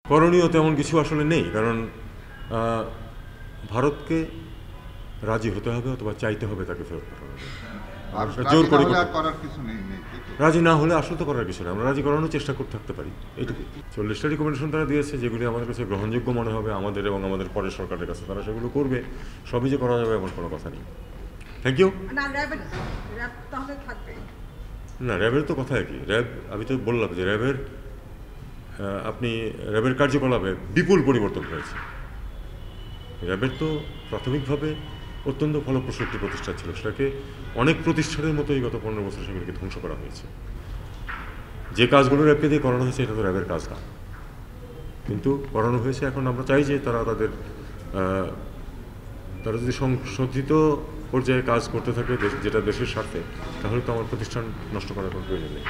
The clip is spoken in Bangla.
করণীয় তেমন কিছু আসলে নেই, কারণ ভারতকে রাজি হতে হবে অথবা চাইতে হবে তাকে ফেরত পাঠানো। জোর করে রাজি না হলে আসলে তো করার কিছু নেই, আমরা রাজি করানোর চেষ্টা করতে থাকতে পারি, এইটুকু। 40টা রিকমেন্ডেশন তারা দিয়েছে, যেগুলি আমাদের কাছে গ্রহণযোগ্য মনে হবে আমাদের এবং আমাদের পরের সরকারের কাছে, তারা সেগুলো করবে। সবই যে করা যাবে এমন কোনো কথা নেই। Thank you. না, র্যাবের তো কথা একই। র্যাব, আমি তো বললাম যে র্যাবের কার্যকলাপে বিপুল পরিবর্তন হয়েছে। র্যাবের তো প্রাথমিকভাবে অত্যন্ত ফলপ্রসূ একটি প্রতিষ্ঠান ছিল, সেটাকে অনেক প্রতিষ্ঠানের মতোই গত 15 বছর সেগুলোকে ধ্বংস করা হয়েছে। যে কাজগুলো র্যাবকে দিয়ে করানো হয়েছে এটা তো র্যাবের কাজ না, কিন্তু করানো হয়েছে। এখন আমরা চাই যে তারা যদি সংশোধিত পর্যায়ে কাজ করতে থাকে যেটা দেশের স্বার্থে, তাহলে তো আমার প্রতিষ্ঠান নষ্ট করার কোনো প্রয়োজন নেই।